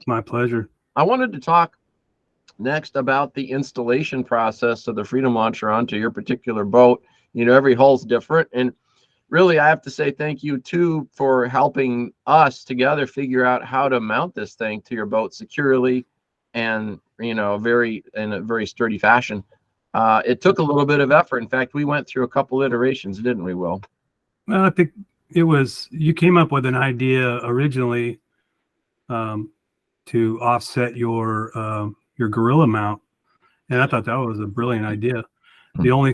My pleasure. I wanted to talk next about the installation process of the Freedom Launcher onto your particular boat. You know, every hull's different, and really I have to say thank you too for helping us together figure out how to mount this thing to your boat securely and, you know, in a very sturdy fashion. It took a little bit of effort. In fact, we went through a couple iterations, didn't we, Will? Well, I think you came up with an idea originally to offset your gorilla mount, and I thought that was a brilliant idea. The only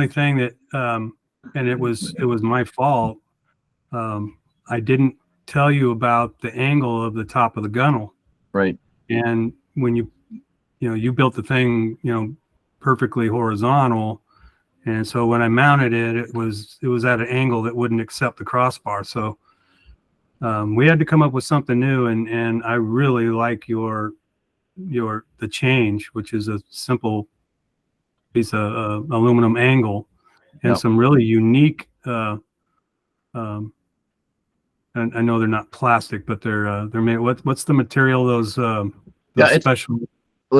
thing that and it was my fault. I didn't tell you about the angle of the top of the gunnel. Right. And when you built the thing, perfectly horizontal. And so when I mounted it, it was at an angle that wouldn't accept the crossbar. So we had to come up with something new, and I really like the change, which is a simple piece of aluminum angle and some really unique. And I know they're not plastic, but they're made. What's the material? Those special.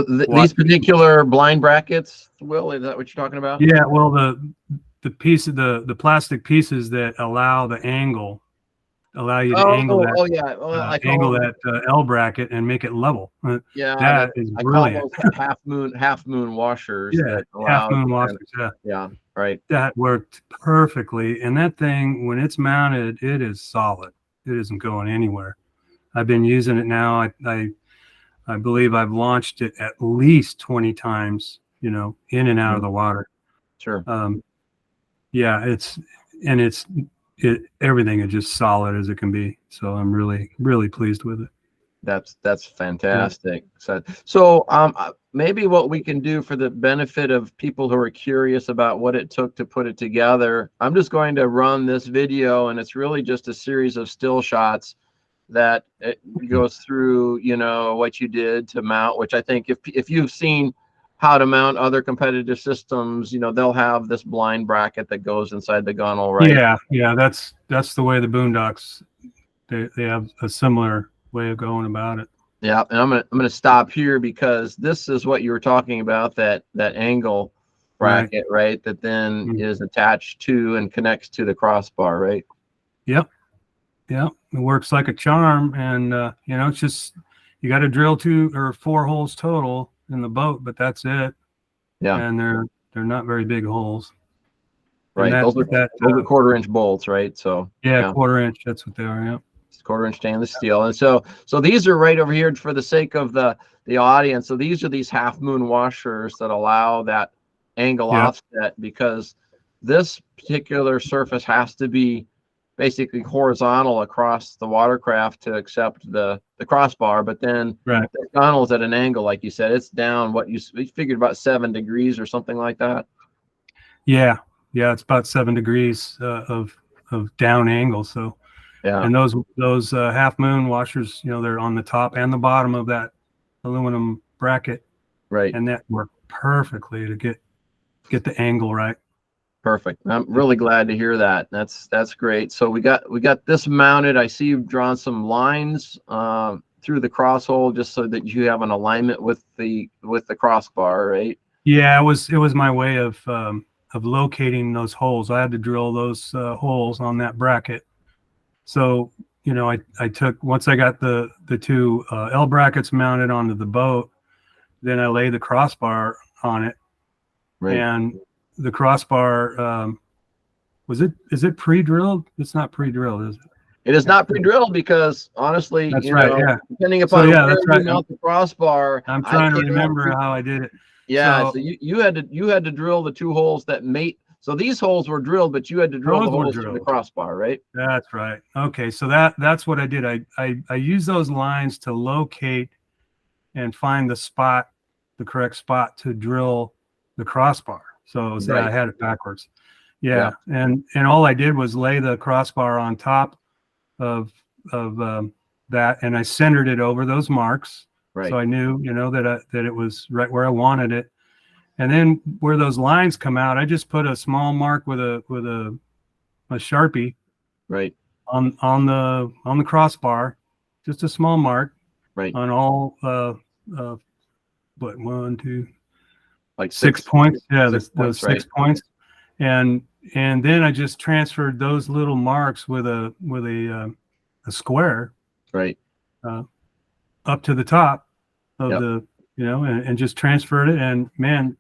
These particular blind brackets, Will, is that what you're talking about? Yeah, well, the piece of the plastic pieces that allow you to angle that angle that L bracket and make it level. Yeah, that is brilliant. I call those half moon washers. Yeah, half moon washers. Yeah, right. That worked perfectly, and that thing, when it's mounted, it is solid. It isn't going anywhere. I've been using it now. I believe I've launched it at least 20 times, in and out of the water. Sure. Yeah, everything is just solid as it can be. So I'm really, really pleased with it. That's fantastic. Yeah. So maybe what we can do for the benefit of people who are curious about what it took to put it together, I'm just going to run this video, and it's really just a series of still shots that it goes through, what you did to mount, which I think if you've seen how to mount other competitive systems, they'll have this blind bracket that goes inside the gunnel, right? Yeah, that's the way the Boondocks, they have a similar way of going about it. Yeah, and I'm gonna stop here because this is what you were talking about, that angle bracket, right? That then is attached to and connects to the crossbar, right? Yep. Yeah, it works like a charm, and it's just you got to drill 2 or 4 holes total in the boat, but that's it. Yeah, and they're not very big holes. Right, those are 1/4-inch bolts, right? So yeah, 1/4 inch. That's what they are. Yeah, it's 1/4-inch stainless steel, and so these are right over here for the sake of the audience. So these are these half moon washers that allow that angle offset, because this particular surface has to be basically horizontal across the watercraft to accept the crossbar, but then the gunnel's at an angle, like you said. It's down, what you figured, about 7 degrees or something like that. Yeah, it's about 7 degrees of down angle. So and those half moon washers, they're on the top and the bottom of that aluminum bracket, right? And that worked perfectly to get the angle right. Perfect. I'm really glad to hear that. That's great. So we got this mounted. I see you've drawn some lines through the cross hole just so that you have an alignment with the crossbar, right? Yeah, it was my way of locating those holes. I had to drill those holes on that bracket. So I took, once I got the 2 L brackets mounted onto the boat, then I laid the crossbar on it, and the crossbar, is it pre-drilled? It's not pre-drilled, is it? It is not pre-drilled because, honestly, depending upon where you mount the crossbar, I'm trying to remember how I did it. Yeah, so you had to drill the 2 holes that mate. So these holes were drilled, but you had to drill the holes through the crossbar, right? That's right. Okay, so that's what I did. I used those lines to locate and find the correct spot to drill the crossbar. So I had it backwards. Yeah. And all I did was lay the crossbar on top of that, and I centered it over those marks. Right. So I knew, that it was right where I wanted it. And then where those lines come out, I just put a small mark with a Sharpie, right, on the crossbar, just a small mark, Right. on all what, 1, 2, Like 6 points. Yeah, six those points, right? 6 points, and then I just transferred those little marks with a square Right. up to the top of Yep. the, and just transferred it, and man,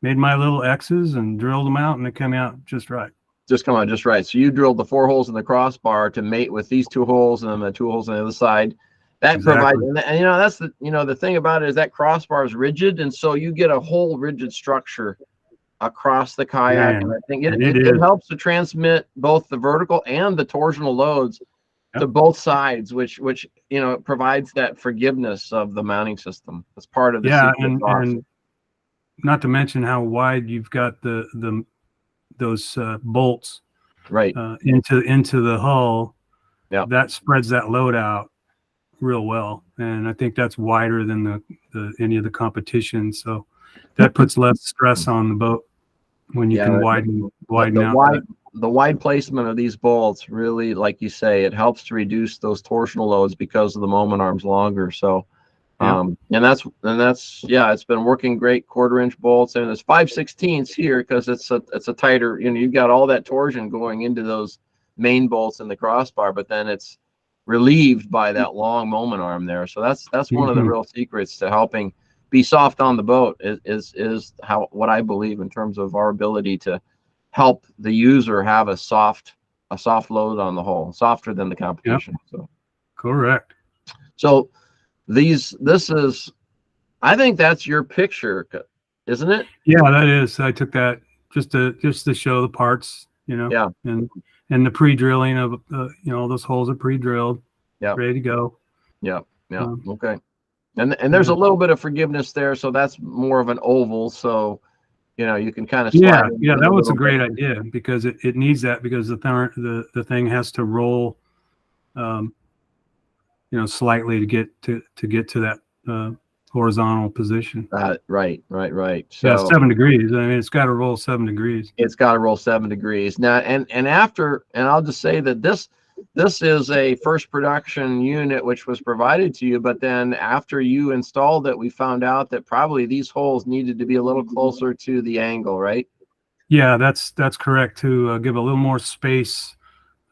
made my little X's and drilled them out, and it came out just right. Just come on, just right. So you drilled the 4 holes in the crossbar to mate with these 2 holes, and then the 2 holes on the other side. That Exactly. provides, and that's the thing about it is that crossbar is rigid, and so you get a whole rigid structure across the kayak. Man, And I think and it helps to transmit both the vertical and the torsional loads to both sides, which provides that forgiveness of the mounting system. That's part of the secret sauce. And not to mention how wide you've got those bolts Right. into the hull. Yeah. That spreads that load out real well, and I think that's wider than any of the competition. So that puts less stress on the boat when you can widen out. The wide placement of these bolts really, like you say, it helps to reduce those torsional loads because of the moment arms longer. So, and that's it's been working great. 1/4-inch bolts, and it's 5/16 here because it's a tighter. You've got all that torsion going into those main bolts in the crossbar, but then it's relieved by that long moment arm there. So that's one of the real secrets to helping be soft on the boat is what I believe in terms of our ability to help the user have a soft load on the hull, softer than the competition. So correct. So this is, I think that's your picture, isn't it? Yeah, that is. I took that just to show the parts, Yeah. And the pre-drilling of those holes are pre-drilled, ready to go. Yeah. Okay. And there's a little bit of forgiveness there, so that's more of an oval. So you can kind of slide. Yeah, that was a great idea because it needs that, because the thing has to roll, slightly to get to that horizontal position. Right. So yeah, 7 degrees. I mean, it's got to roll 7 degrees. It's got to roll 7 degrees now. And I'll just say that this is a first production unit which was provided to you, but then after you installed it, we found out that probably these holes needed to be a little closer to the angle, right? Yeah, that's correct, to give a little more space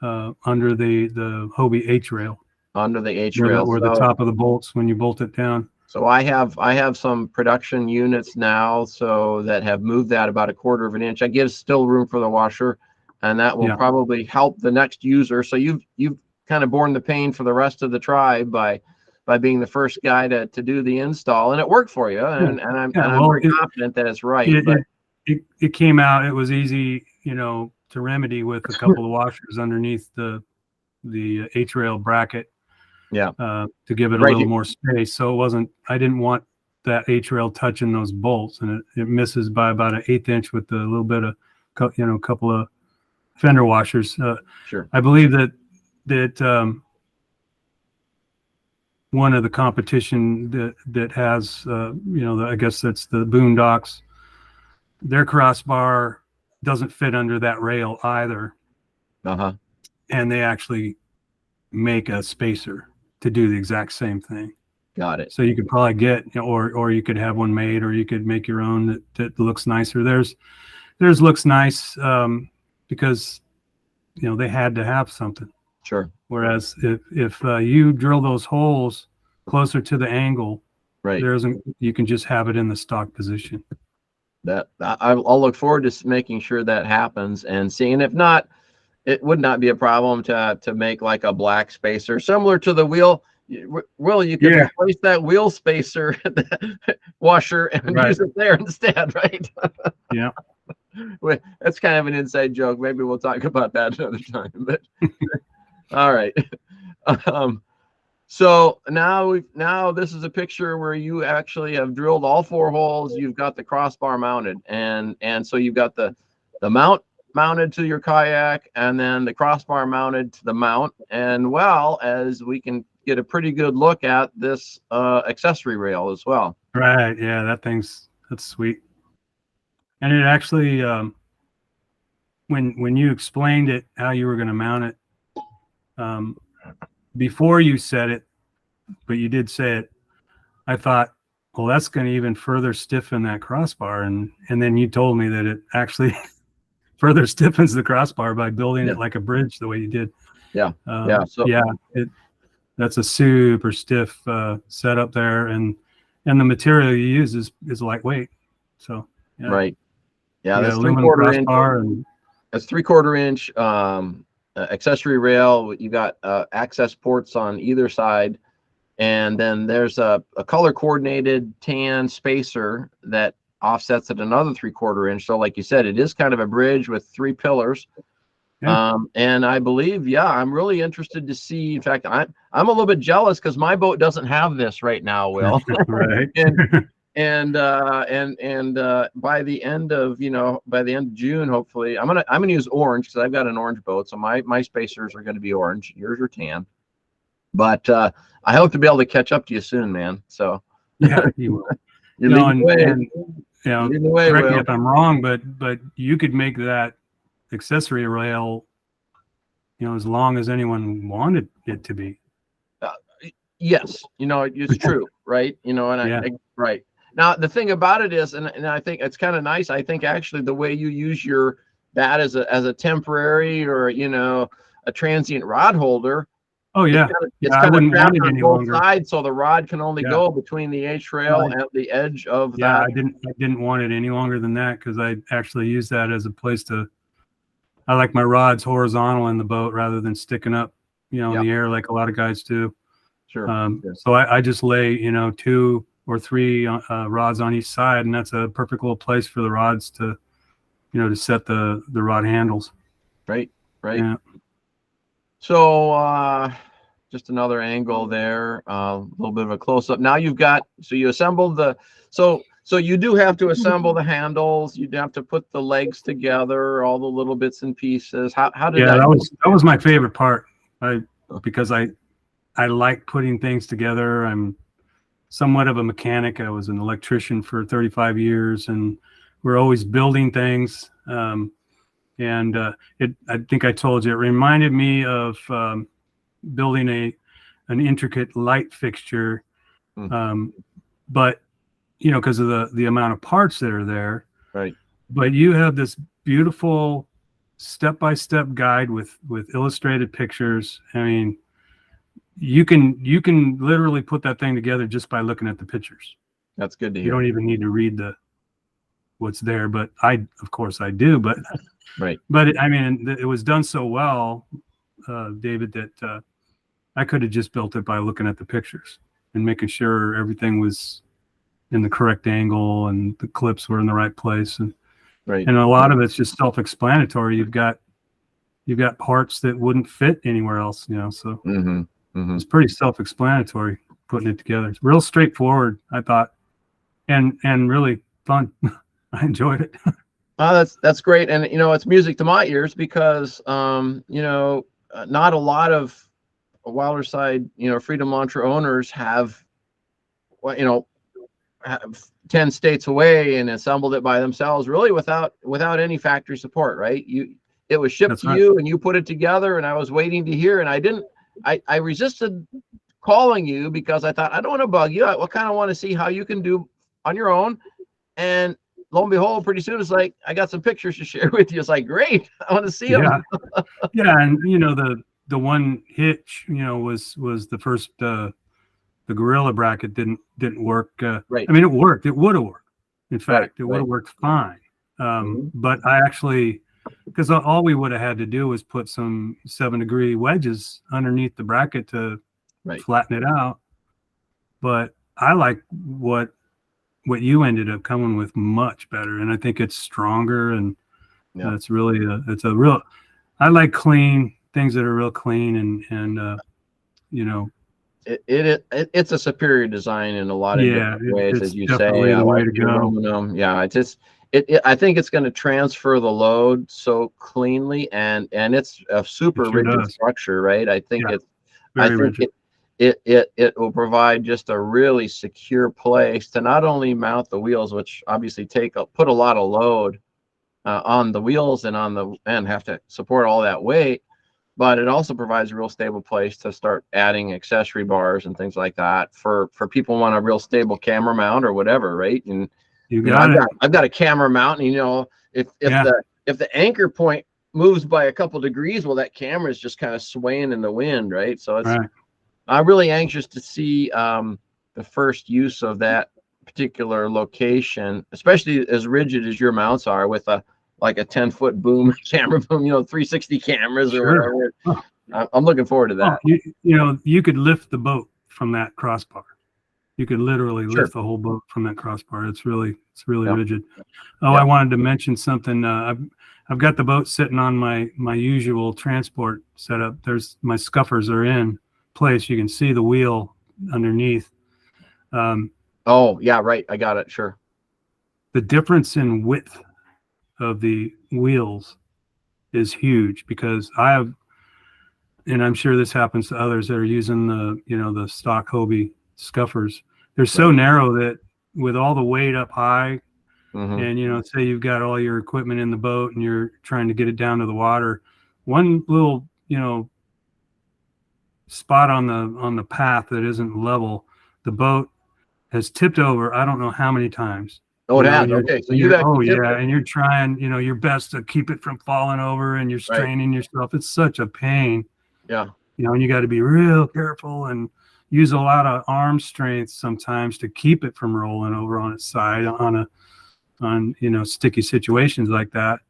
under the Hobie H rail. Under the H rail, where the top of the bolts when you bolt it down. So I have some production units now, so that have moved that about 1/4 inch. I give still room for the washer, and that will probably help the next user. So you've kind of borne the pain for the rest of the tribe by being the first guy to do the install, and it worked for you. And I'm very confident that it's right. It came out. It was easy, to remedy with a couple of washers underneath the H rail bracket. To give it a little more space. So I didn't want that H rail touching those bolts, and it misses by about 1/8 inch with a little bit of, couple of fender washers. Sure. I believe that one of the competition that has, I guess that's the Boondocks, their crossbar doesn't fit under that rail either. And they actually make a spacer to do the exact same thing. Got it. So you could probably get, or you could have one made, or you could make your own that looks nicer. Theirs looks nice because they had to have something. Sure. Whereas if you drill those holes closer to the angle, right, you can just have it in the stock position. That I'll look forward to making sure that happens and seeing. If not, it would not be a problem to make like a black spacer similar to the wheel. Will, you can replace that wheel spacer washer and use it there instead, right? Yeah. That's kind of an inside joke. Maybe we'll talk about that another time. But all right. So now this is a picture where you actually have drilled all 4 holes. You've got the crossbar mounted, and so you've got the mount mounted to your kayak, and then the crossbar mounted to the mount, and as we can get a pretty good look at this accessory rail as well. Right. Yeah, that's sweet. And it actually, when you explained it, how you were going to mount it, before you said it, but you did say it. I thought, well, that's going to even further stiffen that crossbar, and then you told me that it actually further stiffens the crossbar by building it like a bridge the way you did. Yeah. So yeah, that's a super stiff setup there, and the material you use is lightweight. So yeah. Right. Yeah, You got that's aluminum 3/4 inch. crossbar, and That's 3/4 inch accessory rail. You got access ports on either side, and then there's a color coordinated tan spacer that offsets at another 3/4 inch. So like you said, it is kind of a bridge with 3 pillars. Yeah. And I believe, yeah, I'm really interested to see. In fact, I'm a little bit jealous because my boat doesn't have this right now, Will. right. and by the end of June, hopefully, I'm gonna use orange because I've got an orange boat, so my spacers are going to be orange. Yours are tan. But I hope to be able to catch up to you soon, man. So yeah, you will. you're leading the way. And Leading the way, correct me Will. if I'm wrong, but you could make that accessory rail, as long as anyone wanted it to be. Yes, it's true, right? And right. Now the thing about it is, and I think it's kind of nice. I think actually the way you use that as a temporary or a transient rod holder. Oh yeah, it's I kind of wouldn't want trapped it on any both longer. sides, so the rod can only go between the H rail and the edge of that. I didn't want it any longer than that because I actually use that as a place to. I like my rods horizontal in the boat rather than sticking up, in the air like a lot of guys do. Sure. So I just lay, 2 or 3 rods on each side, and that's a perfect little place for the rods to, to set the rod handles. Right. Yeah. So just another angle there, a little bit of a close up. Now you assembled so you do have to assemble the handles. You'd have to put the legs together, all the little bits and pieces. How did that? That was my favorite part. Because I like putting things together. I'm somewhat of a mechanic. I was an electrician for 35 years, and we're always building things. I think I told you, it reminded me of building an intricate light fixture, but because of the amount of parts that are there. Right. But you have this beautiful step-by-step guide with illustrated pictures. I mean, you can literally put that thing together just by looking at the pictures. That's good to hear. You don't even need to read what's there, but of course I do, but right. But it was done so well, David, that I could have just built it by looking at the pictures and making sure everything was in the correct angle and the clips were in the right place, and a lot of it's just self-explanatory. You've got parts that wouldn't fit anywhere else, so it's pretty self-explanatory putting it together. It's real straightforward, I thought, and really fun. I enjoyed it. That's great, and it's music to my ears because not a lot of Wilder Side Freedom Launcher owners have 10 states away and assembled it by themselves, really without any factory support, right? It was shipped to you and you put it together, and I was waiting to hear, and I resisted calling you because I thought, I don't want to bug you. I kind of want to see how you can do on your own. And lo and behold, pretty soon it's like, I got some pictures to share with you. It's like, great, I want to see them. Yeah. And the one hitch, was the first, the Gorilla bracket didn't work. Right. I mean, it worked. It would have worked. In fact, it would have worked fine. But I actually, because all we would have had to do was put some 7-degree wedges underneath the bracket to flatten it out. But I like what you ended up coming with much better, and I think it's stronger, and it's really I like clean things that are real clean, and it's a superior design in a lot of different ways, as you say. The way to go. I think it's going to transfer the load so cleanly, and it's a super rigid structure, right? I think it will provide just a really secure place to not only mount the wheels, which obviously put a lot of load on the wheels and have to support all that weight, but it also provides a real stable place to start adding accessory bars and things like that for people who want a real stable camera mount or whatever, right? And You got it. I've got a camera mount, and if the anchor point moves by a couple degrees, well, that camera is just kind of swaying in the wind, right? So it's Right. I'm really anxious to see the first use of that particular location, especially as rigid as your mounts are, with like a 10-foot boom camera boom, 360 cameras or Sure. whatever. Oh. I'm looking forward to that. You could lift the boat from that crossbar. You could literally Sure. lift the whole boat from that crossbar. It's really Yep. rigid. Oh, Yep. I wanted to mention something. I've got the boat sitting on my usual transport setup. My scuffers are in place. You can see the wheel underneath. Oh yeah, right. I got it. Sure. The difference in width of the wheels is huge, because and I'm sure this happens to others that are using the stock Hobie scuffers. They're so narrow that with all the weight up high, and say you've got all your equipment in the boat and you're trying to get it down to the water, one little spot on the path that isn't level, the boat has tipped over I don't know how many times. Oh, it has. Okay, so you've actually tipped it. And you're trying your best to keep it from falling over, and you're straining yourself. It's such a pain. Yeah. And you got to be real careful and use a lot of arm strength sometimes to keep it from rolling over on its side on sticky situations like that.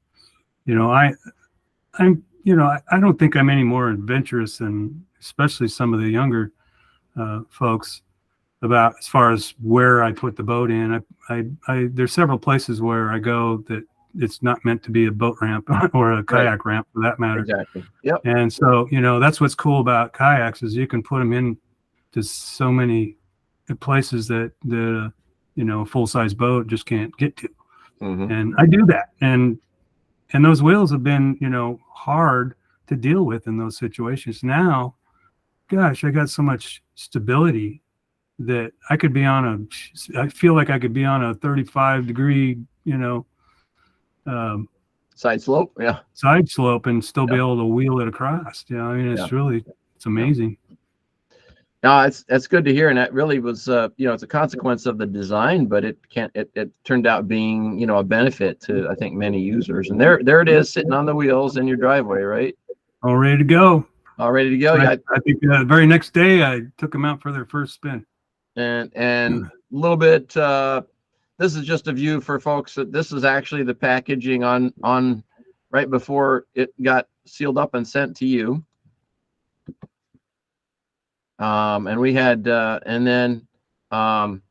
I don't think I'm any more adventurous than especially some of the younger folks about as far as where I put the boat in. There's several places where I go that it's not meant to be a boat ramp or a kayak ramp for that matter. Exactly. Yep. And so, that's what's cool about kayaks is you can put them in to so many places that a full-size boat just can't get to. And I do that. And those wheels have been, hard to deal with in those situations. Now, gosh, I got so much stability that I feel like I could be on a 35-degree, side slope. Yeah. Side slope and still be able to wheel it across. It's amazing. No, that's good to hear. And that really was, it's a consequence of the design, but it turned out being, a benefit to, I think, many users. And there it is sitting on the wheels in your driveway, right? All ready to go. All ready to go. I think the very next day I took them out for their first spin. And a little bit, this is just a view for folks that this is actually the packaging on right before it got sealed up and sent to you. And we had, some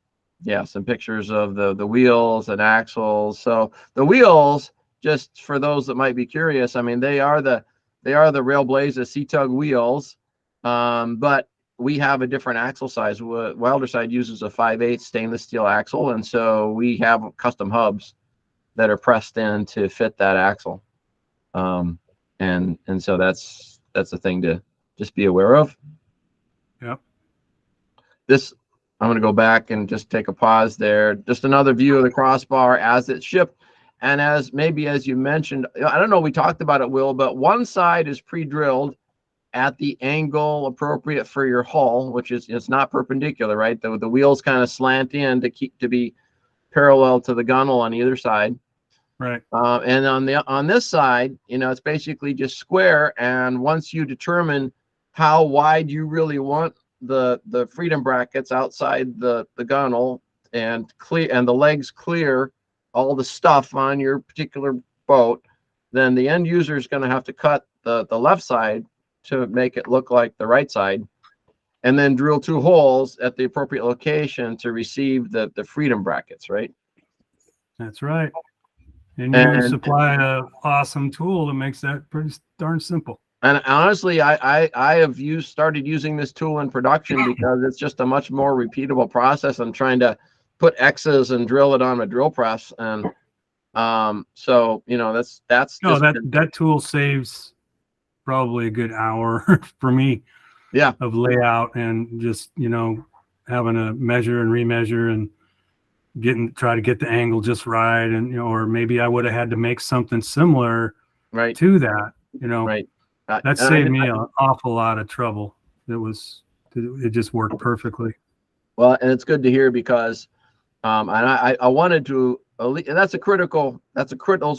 pictures of the wheels and axles. So the wheels, just for those that might be curious, I mean, they are the Railblaza C-Tug wheels, but we have a different axle size. Wilderside uses a 5/8 stainless steel axle, and so we have custom hubs that are pressed in to fit that axle. And so that's the thing to just be aware of. Yep. I'm going to go back and just take a pause there. Just another view of the crossbar as it's shipped. And as you mentioned, I don't know, we talked about it, Will, but one side is pre-drilled at the angle appropriate for your hull, which is, it's not perpendicular, right? The wheels kind of slant in to be parallel to the gunnel on either side. Right. And on this side, it's basically just square. And once you determine how wide you really want the freedom brackets outside the gunnel and the legs clear all the stuff on your particular boat, then the end user is going to have to cut the left side to make it look like the right side, and then drill 2 holes at the appropriate location to receive the freedom brackets, right? That's right. And you supply an awesome tool that makes that pretty darn simple. And honestly, I have started using this tool in production because it's just a much more repeatable process than trying to put X's and drill it on a drill press. And so that tool saves probably a good hour for me. Yeah. Of layout and just having to measure and remeasure and try to get the angle just right, and or maybe I would have had to make something similar right to that. Right. That and saved me an awful lot of trouble. It just worked perfectly. Well, and it's good to hear because, and I wanted to, and those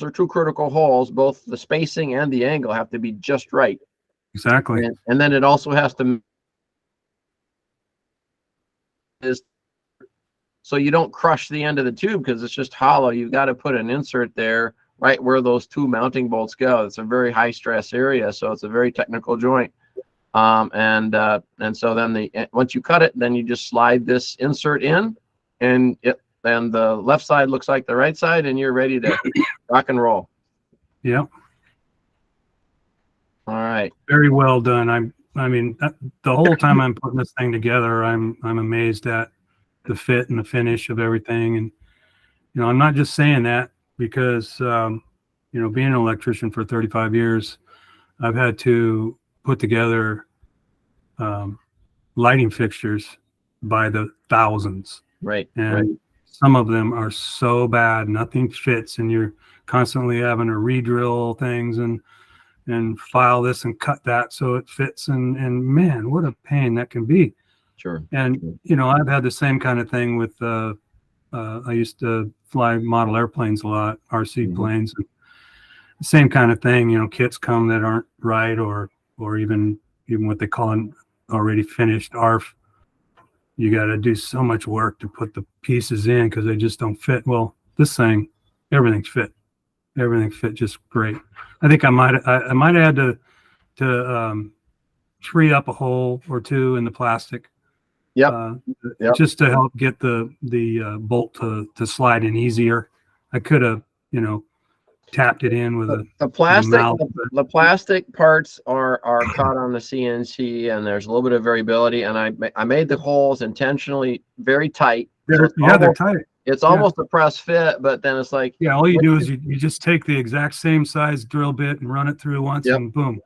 are two critical holes. Both the spacing and the angle have to be just right. Exactly. And then it also has to, so you don't crush the end of the tube because it's just hollow. You've got to put an insert there right where those two mounting bolts go. It's a very high stress area, so it's a very technical joint. And so then once you cut it, then you just slide this insert in, and then the left side looks like the right side, and you're ready to rock and roll. Yep. All right. Very well done. I mean, the whole time I'm putting this thing together, I'm amazed at the fit and the finish of everything. And I'm not just saying that because being an electrician for 35 years, I've had to put together lighting fixtures by the thousands. Right. And right. Some of them are so bad, nothing fits, and you're constantly having to re-drill things and file this and cut that so it fits. And man, what a pain that can be. Sure. And I've had the same kind of thing with I used to fly model airplanes a lot, RC planes. And same kind of thing. Kits come that aren't right, or even what they call an already finished ARF. You got to do so much work to put the pieces in because they just don't fit. Well, this thing, everything fit just great. I think I might have had to free up a hole or two in the plastic. Yep. Just to help get the bolt to slide in easier. I could have tapped it in with the plastic parts are caught on the CNC, and there's a little bit of variability, and I made the holes intentionally very tight. They're tight. It's almost a press fit, but then it's like, all you do is you just take the exact same size drill bit and run it through once, and boom.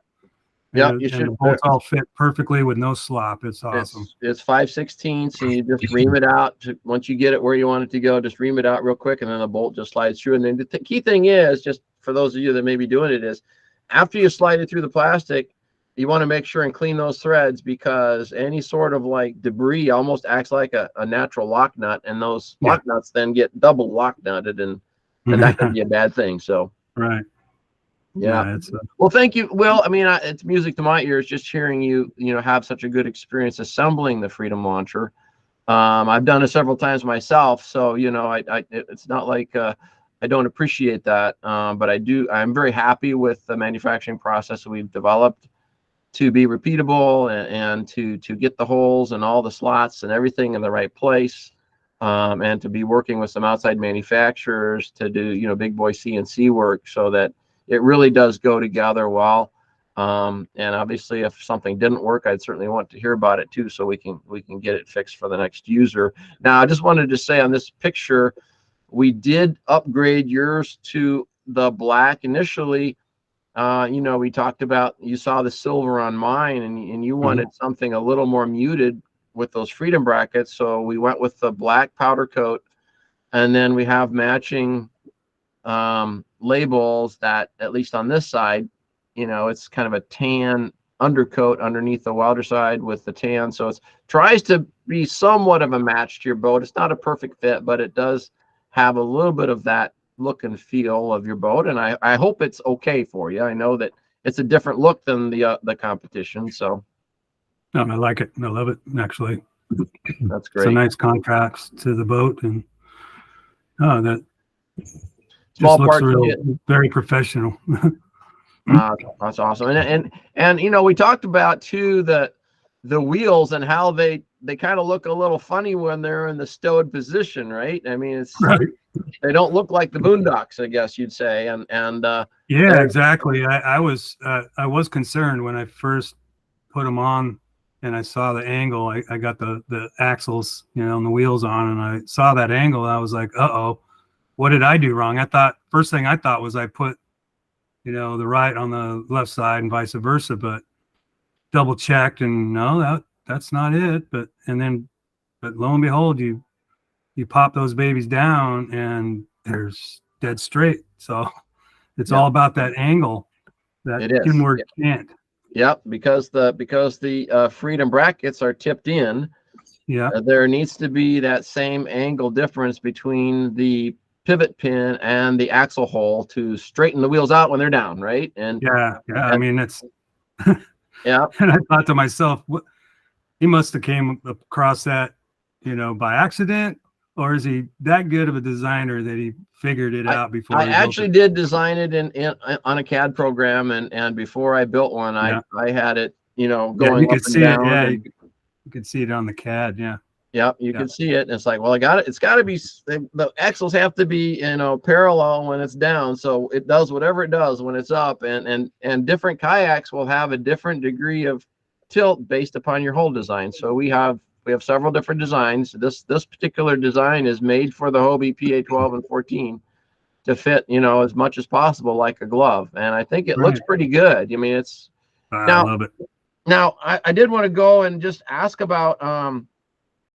And the bolts all fit perfectly with no slop. It's awesome. It's 5/16, and you just ream it out. Once you get it where you want it to go, just ream it out real quick, and then the bolt just slides through. And then the key thing is, just for those of you that may be doing it, is after you slide it through the plastic, you want to make sure and clean those threads, because any sort of like debris almost acts like a natural lock nut, and those lock nuts then get double lock nutted, and that can be a bad thing. So right. Yeah. Well, thank you, Will. I mean, it's music to my ears just hearing you, have such a good experience assembling the Freedom Launcher. I've done it several times myself, so it's not like I don't appreciate that, but I do. I'm very happy with the manufacturing process that we've developed to be repeatable and to get the holes and all the slots and everything in the right place, and to be working with some outside manufacturers to do big boy CNC work so that it really does go together well. And obviously, if something didn't work, I'd certainly want to hear about it too, so we can get it fixed for the next user. Now, I just wanted to say on this picture, we did upgrade yours to the black initially. We talked about, you saw the silver on mine, and you wanted something a little more muted with those Freedom brackets, so we went with the black powder coat, and then we have matching labels that, at least on this side, it's kind of a tan undercoat underneath the welder side with the tan, so it tries to be somewhat of a match to your boat. It's not a perfect fit, but it does have a little bit of that look and feel of your boat, and I hope it's okay for you. I know that it's a different look than the competition, so I like it. I love it, actually. That's great. It's a nice contrast to the boat, and that small just part looks very professional. That's awesome. And we talked about too the wheels and how they kind of look a little funny when they're in the stowed position, right? I mean, it's right. They don't look like the Boondocks, I guess you'd say. And yeah, exactly. I was concerned when I first put them on, and I saw the angle. I got the axles, and the wheels on, and I saw that angle. I was like, uh-oh, what did I do wrong? First thing I thought was I put, the right on the left side and vice versa, but double checked, and no, that's not it. But lo and behold, you pop those babies down and there's dead straight. So it's all about that angle that inward cant. Yep, because the Freedom brackets are tipped in. Yeah. There needs to be that same angle difference between the pivot pin and the axle hole to straighten the wheels out when they're down, right? And Yeah. I mean, it's yeah, and I thought to myself, what, he must have came across that, by accident, or is he that good of a designer that he figured it out before I he built actually it? did design it in on a CAD program, and before I built one, Yeah. I had it, Yeah, going you up could and see it. down, Yeah, and you could see it on the CAD. Yeah. yeah, you Yeah. can see it. And it's like, well, I got it. It's got to be, the axles have to be, parallel when it's down. So it does whatever it does when it's up. And different kayaks will have a different degree of tilt based upon your hull design. So we have several different designs. This particular design is made for the Hobie PA 12 and 14 to fit, as much as possible like a glove. And I think it looks Right. pretty good. I mean, it's I now love it. now I did want to go and just ask about